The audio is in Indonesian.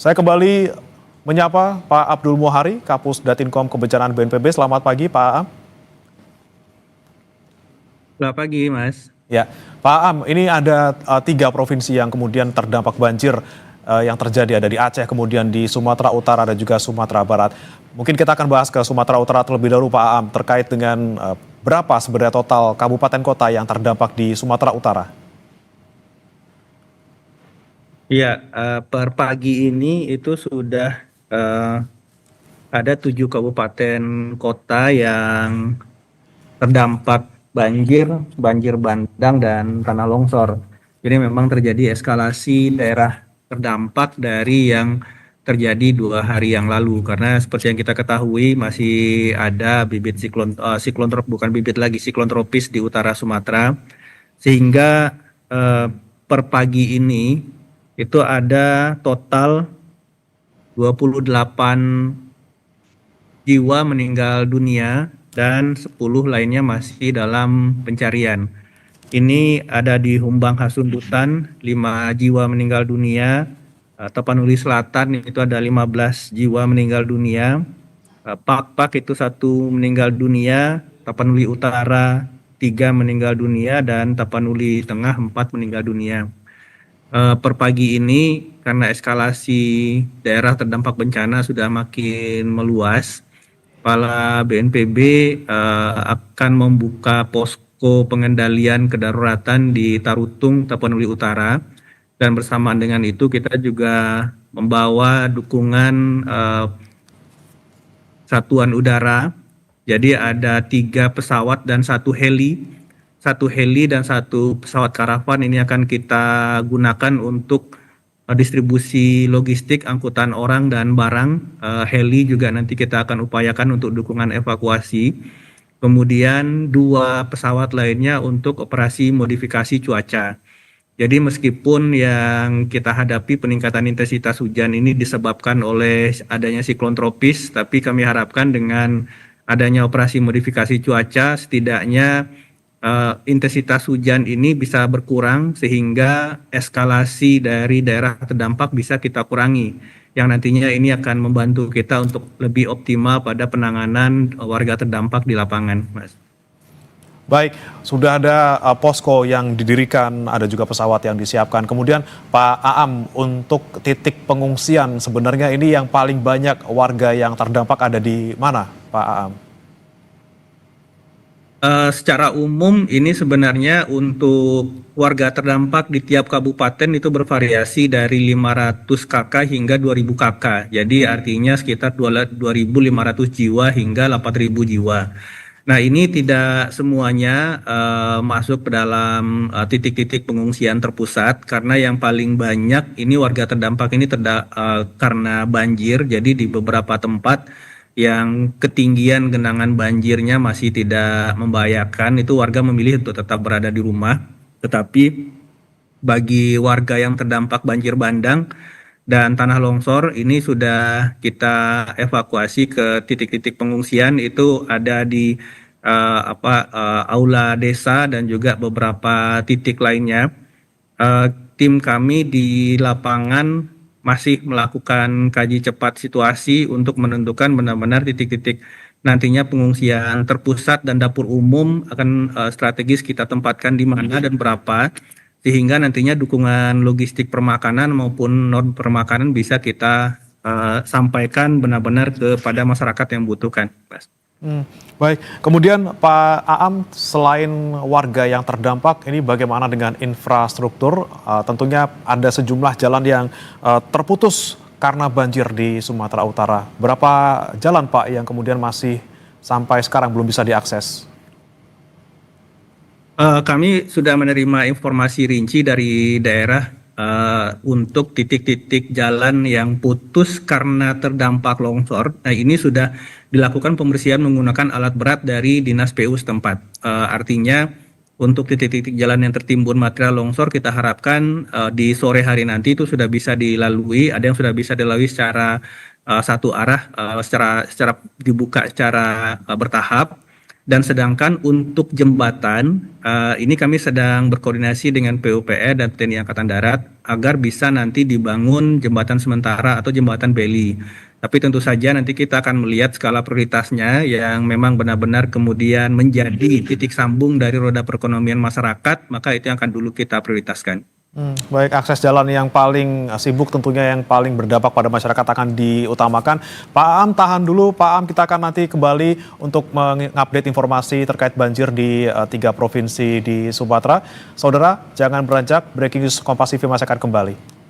Saya kembali menyapa Pak Abdul Muhari, Kapus Datinkom Kebencanaan BNPB. Selamat pagi, Pak Am. Selamat pagi, Mas. Ya, Pak Am, ini ada 3 provinsi yang kemudian terdampak banjir yang terjadi, ada di Aceh, kemudian di Sumatera Utara dan juga Sumatera Barat. Mungkin kita akan bahas ke Sumatera Utara terlebih dahulu, Pak Am, terkait dengan berapa sebenarnya total kabupaten kota yang terdampak di Sumatera Utara. Iya, per pagi ini itu sudah ada 7 kabupaten kota yang terdampak banjir bandang dan tanah longsor. Jadi memang terjadi eskalasi daerah terdampak dari yang terjadi 2 hari yang lalu, karena seperti yang kita ketahui masih ada bibit siklon tropis di utara Sumatera, sehingga per pagi ini itu ada total 28 jiwa meninggal dunia dan 10 lainnya masih dalam pencarian. Ini ada di Humbang Hasundutan 5 jiwa meninggal dunia, Tapanuli Selatan itu ada 15 jiwa meninggal dunia, Pak itu 1 meninggal dunia, Tapanuli Utara 3 meninggal dunia, dan Tapanuli Tengah 4 meninggal dunia. Per pagi ini karena eskalasi daerah terdampak bencana sudah makin meluas, Kepala BNPB akan membuka posko pengendalian kedaruratan di Tarutung, Tapanuli Utara, dan bersamaan dengan itu kita juga membawa dukungan satuan udara. Jadi ada 3 pesawat dan 1 heli. 1 heli dan 1 pesawat karavan ini akan kita gunakan untuk distribusi logistik, angkutan orang dan barang. Heli juga nanti kita akan upayakan untuk dukungan evakuasi. Kemudian 2 pesawat lainnya untuk operasi modifikasi cuaca. Jadi meskipun yang kita hadapi peningkatan intensitas hujan ini disebabkan oleh adanya siklon tropis, tapi kami harapkan dengan adanya operasi modifikasi cuaca setidaknya intensitas hujan ini bisa berkurang sehingga eskalasi dari daerah terdampak bisa kita kurangi, yang nantinya ini akan membantu kita untuk lebih optimal pada penanganan warga terdampak di lapangan, Mas. Baik, sudah ada posko yang didirikan, ada juga pesawat yang disiapkan. Kemudian Pak Aam, untuk titik pengungsian sebenarnya ini yang paling banyak warga yang terdampak ada di mana, Pak Aam? Secara umum ini sebenarnya untuk warga terdampak di tiap kabupaten itu bervariasi dari 500 KK hingga 2000 KK. Jadi artinya sekitar 2.500 jiwa hingga 8.000 jiwa. Nah, ini tidak semuanya masuk ke dalam titik-titik pengungsian terpusat, karena yang paling banyak ini warga terdampak ini karena banjir. Jadi di beberapa tempat yang ketinggian genangan banjirnya masih tidak membahayakan, itu warga memilih untuk tetap berada di rumah. Tetapi bagi warga yang terdampak banjir bandang dan tanah longsor ini sudah kita evakuasi ke titik-titik pengungsian. Itu ada di aula desa dan juga beberapa titik lainnya. Tim kami di lapangan masih melakukan kaji cepat situasi untuk menentukan benar-benar titik-titik nantinya pengungsian terpusat dan dapur umum akan strategis kita tempatkan di mana dan berapa, sehingga nantinya dukungan logistik permakanan maupun non permakanan bisa kita sampaikan benar-benar kepada masyarakat yang membutuhkan, Mas. Baik, kemudian Pak Aam, selain warga yang terdampak, ini bagaimana dengan infrastruktur? Tentunya ada sejumlah jalan yang terputus karena banjir di Sumatera Utara. Berapa jalan, Pak, yang kemudian masih sampai sekarang belum bisa diakses? Kami sudah menerima informasi rinci dari daerah untuk titik-titik jalan yang putus karena terdampak longsor. Nah, ini sudah dilakukan pembersihan menggunakan alat berat dari Dinas PU setempat. Artinya untuk titik-titik jalan yang tertimbun material longsor kita harapkan di sore hari nanti itu sudah bisa dilalui. Ada yang sudah bisa dilalui secara satu arah, secara dibuka secara bertahap. Dan sedangkan untuk jembatan, ini kami sedang berkoordinasi dengan PUPR dan TNI Angkatan Darat agar bisa nanti dibangun jembatan sementara atau jembatan beli. Tapi tentu saja nanti kita akan melihat skala prioritasnya yang memang benar-benar kemudian menjadi titik sambung dari roda perekonomian masyarakat, maka itu yang akan dulu kita prioritaskan. Baik, akses jalan yang paling sibuk tentunya yang paling berdampak pada masyarakat akan diutamakan. Pak Aam tahan dulu, Pak Aam kita akan nanti kembali untuk mengupdate informasi terkait banjir di 3 provinsi di Sumatera. Saudara, jangan beranjak, Breaking News Kompas TV masih akan kembali.